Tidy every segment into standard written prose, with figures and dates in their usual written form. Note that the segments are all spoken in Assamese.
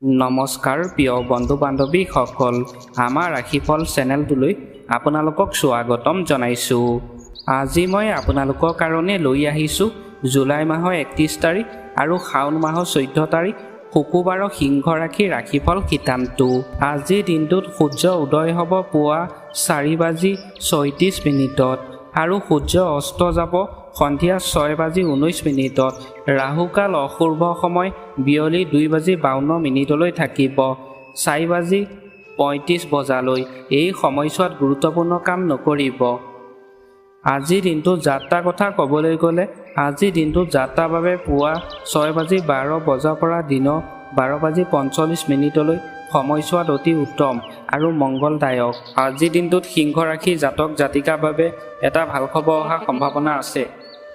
নমস্কাৰ প্ৰিয় বন্ধু বান্ধৱীসকল, আমাৰ ৰাশিফল চেনেলটোলৈ আপোনালোকক স্বাগতম জনাইছোঁ। আজি মই আপোনালোকৰ কাৰণে লৈ আহিছোঁ জুলাই মাহৰ 31 তাৰিখ আৰু শাওণ মাহৰ 14 তাৰিখ শুকুৰবাৰৰ সিংহ ৰাশিৰ ৰাশিফল শিতানটো। আজিৰ দিনটোত সূৰ্য উদয় হ'ব পুৱা 4:36 আৰু সূৰ্য অস্ত যাব সন্ধিয়া 6:19। ৰাহুকাল অশুভ সময় বিয়লি 2:52 থাকিব 4:35 এই সময়ছোৱাত গুৰুত্বপূৰ্ণ কাম নকৰিব। আজিৰ দিনটোত যাত্ৰাৰ কথা ক'বলৈ গ'লে আজিৰ দিনটোত যাত্ৰাৰ বাবে পুৱা 6:12 পৰা দিনৰ 12:45 সময়ছোৱাত অতি উত্তম আৰু মংগলদায়ক। আজিৰ দিনটোত সিংহ ৰাশিৰ জাতক জাতিকাৰ বাবে এটা ভাল খবৰ অহাৰ সম্ভাৱনা আছে,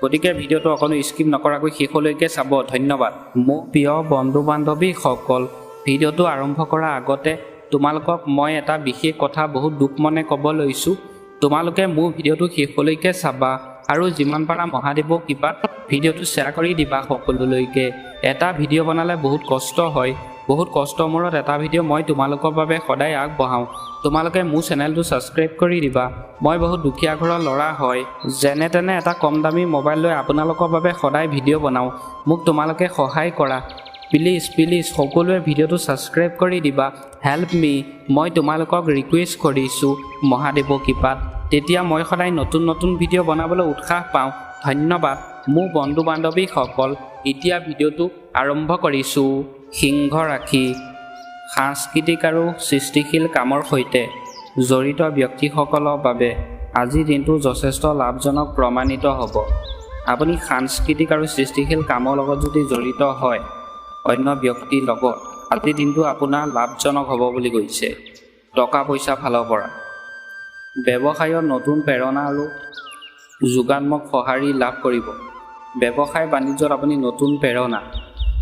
গতিকে ভিডিঅ'টো অকণো স্কিপ নকৰাকৈ শেষলৈকে চাব। ধন্যবাদ। মোৰ প্ৰিয় বন্ধু বান্ধৱীসকল, ভিডিঅ'টো আৰম্ভ কৰাৰ আগতে তোমালোকক মই এটা বিশেষ কথা বহুত দুখ মনে ক'ব লৈছোঁ। তোমালোকে মোৰ ভিডিঅ'টো শেষলৈকে চাবা আৰু যিমান পাৰা মহাদেৱৰ কৃপাত ভিডিঅ'টো শ্বেয়াৰ কৰি দিবা সকলোলৈকে। এটা ভিডিঅ' বনালে বহুত কষ্ট হয়, বহুত কষ্টৰ মূৰত এটা ভিডিঅ' মই তোমালোকৰ বাবে সদায় আগবঢ়াওঁ। তোমালোকে মোৰ চেনেলটো ছাবস্ক্ৰাইব কৰি দিবা। মই বহুত দুখীয়া ঘৰৰ ল'ৰা হয়, যেনে তেনে এটা কম দামী মোবাইল লৈ আপোনালোকৰ বাবে সদায় ভিডিঅ' বনাওঁ। মোক তোমালোকে সহায় কৰা, প্লিজ সকলোৱে ভিডিঅ'টো ছাবস্ক্ৰাইব কৰি দিবা। হেল্প মি, মই তোমালোকক ৰিকুৱেষ্ট কৰিছোঁ মহাদেৱৰ কৃপাত, তেতিয়া মই সদায় নতুন ভিডিঅ' বনাবলৈ উৎসাহ পাওঁ। ধন্যবাদ মোৰ বন্ধু বান্ধৱীসকল। এতিয়া ভিডিঅ'টো আৰম্ভ কৰিছোঁ। সিংহ ৰাশি, সাংস্কৃতিক আৰু সৃষ্টিশীল কামৰ সৈতে জড়িত ব্যক্তিসকলৰ বাবে আজিৰ দিনটো যথেষ্ট লাভজনক প্ৰমাণিত হ'ব। আপুনি সাংস্কৃতিক আৰু সৃষ্টিশীল কামৰ লগত যদি জড়িত হয় অন্য ব্যক্তিৰ লগত, আজিৰ দিনটো আপোনাৰ লাভজনক হ'ব বুলি কৈছে। টকা পইচা ফালৰ পৰা ব্যৱসায়ত নতুন প্ৰেৰণা আৰু যোগাত্মক সঁহাৰি লাভ কৰিব। ব্যৱসায় বাণিজ্যত আপুনি নতুন প্ৰেৰণা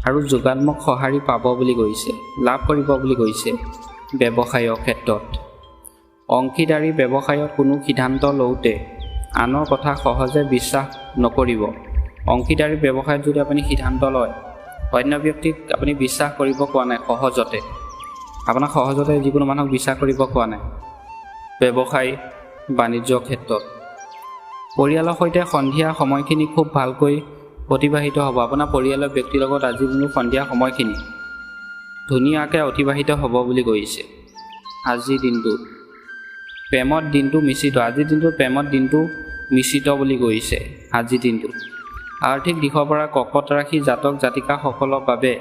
আৰু যোগাত্মক সঁহাৰি পাব বুলি কৈছে, লাভ কৰিব বুলি কৈছে। ব্যৱসায়ৰ ক্ষেত্ৰত অংশীদাৰী ব্যৱসায়ত কোনো সিদ্ধান্ত লওঁতে আনৰ কথা সহজে বিশ্বাস নকৰিব। অংশীদাৰী ব্যৱসায়ত যদি আপুনি সিদ্ধান্ত লয়, অন্য ব্যক্তিক আপুনি বিশ্বাস কৰিব কোৱা নাই, আপোনাক সহজতে যিকোনো মানুহক বিশ্বাস কৰিব কোৱা নাই। ব্যৱসায় বাণিজ্যৰ ক্ষেত্ৰত পৰিয়ালৰ সৈতে সন্ধিয়া সময়খিনি খুব ভালকৈ অতিবাহিত হ'ব। আপোনাৰ পৰিয়ালৰ ব্যক্তিৰ লগত আজিৰ দিনটো সন্ধিয়া সময়খিনি ধুনীয়াকৈ অতিবাহিত হ'ব বুলি কৈছে। আজিৰ দিনটো প্ৰেমত দিনটো মিশ্ৰিত, আজিৰ দিনটোত প্ৰেমত দিনটো মিশ্ৰিত বুলি কৈছে। আজিৰ দিনটো আৰ্থিক দিশৰ পৰা কৰ্কট ৰাশি জাতক জাতিকাসকলৰ বাবে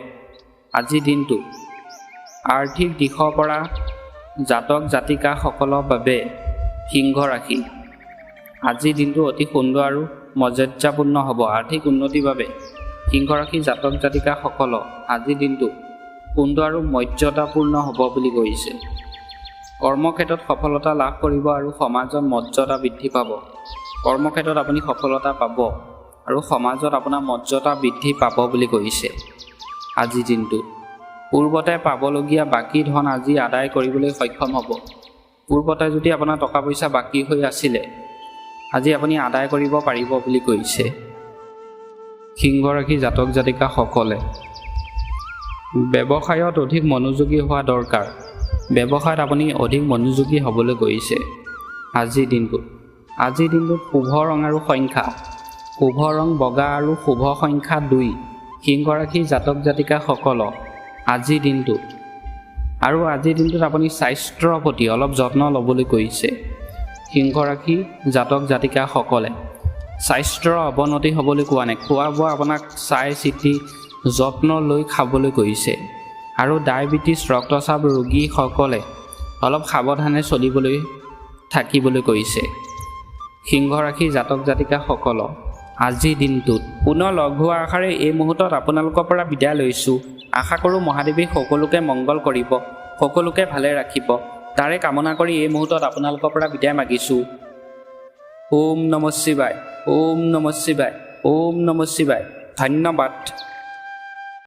আজিৰ দিনটো আৰ্থিক দিশৰ পৰা জাতক জাতিকাসকলৰ বাবে সিংহ ৰাশি আজিৰ দিনটো অতি সুন্দৰ আৰু মৰ্যাদাপূৰ্ণ হ'ব। আৰ্থিক উন্নতিৰ বাবে সিংহ ৰাশিৰ জাতক জাতিকাসকলৰ আজিৰ দিনটো সুন্দৰ আৰু মৰ্যাদাপূৰ্ণ হ'ব বুলি কৈছে। কৰ্মক্ষেত্ৰত সফলতা লাভ কৰিব আৰু সমাজত মৰ্যাদা বৃদ্ধি পাব। কৰ্মক্ষেত্ৰত আপুনি সফলতা পাব আৰু সমাজত আপোনাৰ মৰ্যাদা বৃদ্ধি পাব বুলি কৈছে। আজিৰ দিনটো পূৰ্বতে পাবলগীয়া বাকী ধন আজি আদায় কৰিবলৈ সক্ষম হ'ব। পূৰ্বতে যদি আপোনাৰ টকা পইচা বাকী হৈ আছিলে, আজি আপুনি আদায় কৰিব পাৰিব বুলি কৈছে। সিংহ ৰাশি জাতক জাতিকাসকলে ব্যৱসায়ত অধিক মনোযোগী হোৱা দৰকাৰ। ব্যৱসায়ত আপুনি অধিক মনোযোগী হ'বলৈ কৈছে। আজিৰ দিনটোত শুভ ৰং আৰু সংখ্যা, শুভ ৰং বগা আৰু শুভ সংখ্যা 2। সিংহ ৰাশি জাতক জাতিকাসকলক আজিৰ দিনটোত আপুনি স্বাস্থ্যৰ প্ৰতি অলপ যত্ন ল'বলৈ কৈছে। সিংহ ৰাশি জাতক জাতিকাসকলে স্বাস্থ্যৰ অৱনতি হ'বলৈ কোৱা নাই। খোৱা বোৱা আপোনাক চাই চিতি যত্ন লৈ খাবলৈ কৈছে। আৰু ডায়েবেটিছ ৰক্তচাপ ৰোগীসকলে অলপ সাৱধানে থাকিবলৈ কৈছে। সিংহ ৰাশি জাতক জাতিকাসকলক আজিৰ দিনটোত পুনৰ লগ হোৱাৰ আশাৰে এই মুহূৰ্তত আপোনালোকৰ পৰা বিদায় লৈছোঁ। আশা কৰোঁ মহাদেৱে সকলোকে মংগল কৰিব, সকলোকে ভালে ৰাখিব, তাৰে কামনা কৰি এই মুহূৰ্তত আপোনালোকৰ পৰা বিদায় মাগিছোঁ। ওম নমঃ শিৱায়, ওম নমঃ শিৱায়, ওম নমঃ শিৱায়। ধন্যবাদ।